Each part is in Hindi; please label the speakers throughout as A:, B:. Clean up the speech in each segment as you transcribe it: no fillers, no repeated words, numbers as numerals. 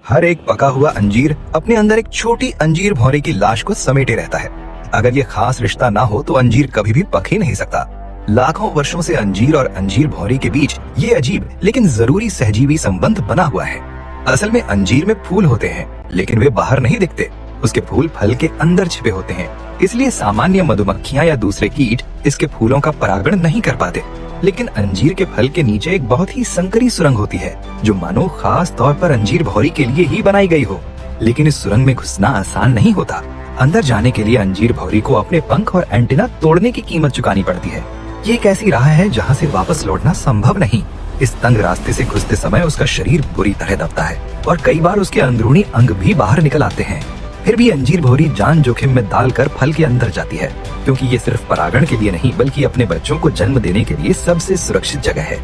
A: हर एक पका हुआ अंजीर अपने अंदर एक छोटी अंजीर भौरे की लाश को समेटे रहता है। अगर ये खास रिश्ता ना हो तो अंजीर कभी भी पक ही नहीं सकता। लाखों वर्षों से अंजीर और अंजीर भौरे के बीच ये अजीब लेकिन जरूरी सहजीवी संबंध बना हुआ है। असल में अंजीर में फूल होते हैं लेकिन वे बाहर नहीं दिखते। उसके फूल फल के अंदर छिपे होते हैं, इसलिए सामान्य मधुमक्खियां या दूसरे कीट इसके फूलों का परागण नहीं कर पाते। लेकिन अंजीर के फल के नीचे एक बहुत ही संकरी सुरंग होती है जो मानो खास तौर पर अंजीर भौरी के लिए ही बनाई गई हो। लेकिन इस सुरंग में घुसना आसान नहीं होता। अंदर जाने के लिए अंजीर भौरी को अपने पंख और एंटीना तोड़ने की कीमत चुकानी पड़ती है। ये एक ऐसी राह है जहाँ से वापस लौटना संभव नहीं। इस तंग रास्ते से घुसते समय उसका शरीर बुरी तरह दबता है और कई बार उसके अंदरूनी अंग भी बाहर निकल आते हैं। फिर भी अंजीर भौरी जान जोखिम में डालकर फल के अंदर जाती है, क्योंकि ये सिर्फ परागण के लिए नहीं बल्कि अपने बच्चों को जन्म देने के लिए सबसे सुरक्षित जगह है।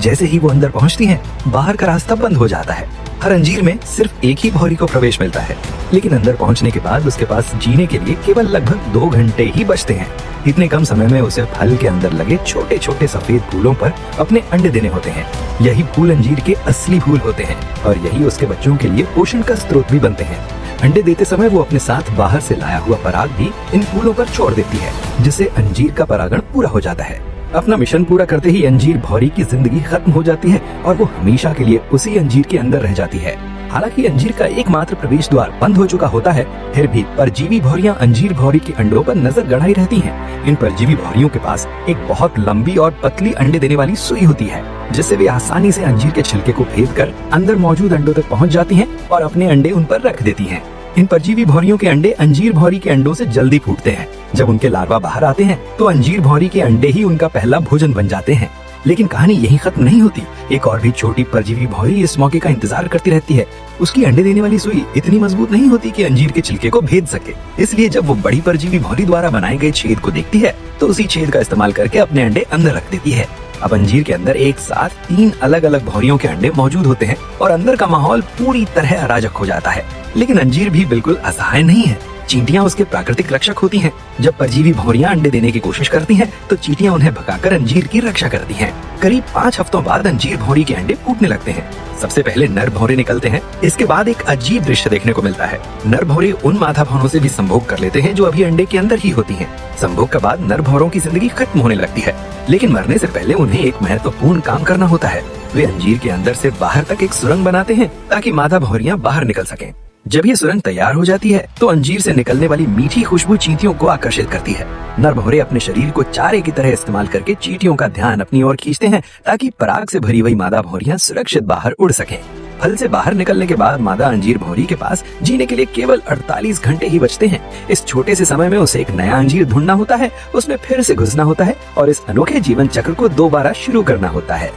A: जैसे ही वो अंदर पहुंचती हैं, बाहर का रास्ता बंद हो जाता है। हर अंजीर में सिर्फ एक ही भौरी को प्रवेश मिलता है, लेकिन अंदर पहुंचने के बाद उसके पास जीने के लिए केवल लगभग 2 घंटे ही बचते हैं। इतने कम समय में उसे फल के अंदर लगे छोटे छोटे सफेद फूलों पर अपने अंडे देने होते हैं। यही फूल अंजीर के असली फूल होते हैं और यही उसके बच्चों के लिए पोषण का स्रोत भी बनते हैं। अंडे देते समय वो अपने साथ बाहर से लाया हुआ पराग भी इन फूलों पर छोड़ देती है, जिससे अंजीर का परागण पूरा हो जाता है। अपना मिशन पूरा करते ही अंजीर भौरी की जिंदगी खत्म हो जाती है और वो हमेशा के लिए उसी अंजीर के अंदर रह जाती है। हालांकि अंजीर का एकमात्र प्रवेश द्वार बंद हो चुका होता है, फिर भी परजीवी भौरियां अंजीर भौरी के अंडों पर नजर गड़ाई रहती हैं। इन परजीवी भौरियों के पास एक बहुत लंबी और पतली अंडे देने वाली सुई होती है, जिससे वे आसानी से अंजीर के छिलके को भेद कर अंदर मौजूद अंडों तक पहुंच जाती हैं और अपने अंडे उन पर रख देती हैं। इन परजीवी भौरियों के अंडे अंजीर भौरी के अंडों से जल्दी फूटते हैं। जब उनके लार्वा बाहर आते हैं तो अंजीर भौरी के अंडे ही उनका पहला भोजन बन जाते हैं। लेकिन कहानी यहीं खत्म नहीं होती। एक और भी छोटी परजीवी भौरी इस मौके का इंतजार करती रहती है। उसकी अंडे देने वाली सुई इतनी मजबूत नहीं होती कि अंजीर के छिलके को भेद सके, इसलिए जब वो बड़ी परजीवी भौरी द्वारा बनाए गए छेद को देखती है तो उसी छेद का इस्तेमाल करके अपने अंडे अंदर रख देती है। अब अंजीर के अंदर एक साथ 3 अलग अलग भौरियों के अंडे मौजूद होते हैं और अंदर का माहौल पूरी तरह अराजक हो जाता है। लेकिन अंजीर भी बिल्कुल असहाय नहीं है। चींटियां उसके प्राकृतिक रक्षक होती हैं। जब परजीवी भौरियां अंडे देने की कोशिश करती हैं, तो चींटियां उन्हें भगाकर अंजीर की रक्षा करती हैं। करीब 5 हफ्तों बाद अंजीर भौरी के अंडे फूटने लगते हैं। सबसे पहले नर भौरे निकलते हैं। इसके बाद एक अजीब दृश्य देखने को मिलता है। नर भौरे उन मादा भौरों से भी संभोग कर लेते हैं जो अभी अंडे के अंदर ही होती हैं। संभोग के बाद नर भौरों की जिंदगी खत्म होने लगती है, लेकिन मरने से पहले उन्हें एक महत्वपूर्ण काम करना होता है। वे अंजीर के अंदर से बाहर तक एक सुरंग बनाते हैं ताकि मादा भौरियां बाहर निकल सकें। जब ये सुरंग तैयार हो जाती है तो अंजीर से निकलने वाली मीठी खुशबू चींटियों को आकर्षित करती है। नर भौरे अपने शरीर को चारे की तरह इस्तेमाल करके चींटियों का ध्यान अपनी ओर खींचते हैं ताकि पराग से भरी हुई मादा भौरियां सुरक्षित बाहर उड़ सकें। फल से बाहर निकलने के बाद मादा अंजीर भौरी के पास जीने के लिए केवल 48 घंटे ही बचते हैं। इस छोटे से समय में उसे एक नया अंजीर ढूंढना होता है, उसमें फिर से घुसना होता है और इस अनोखे जीवन चक्र को दोबारा शुरू करना होता है।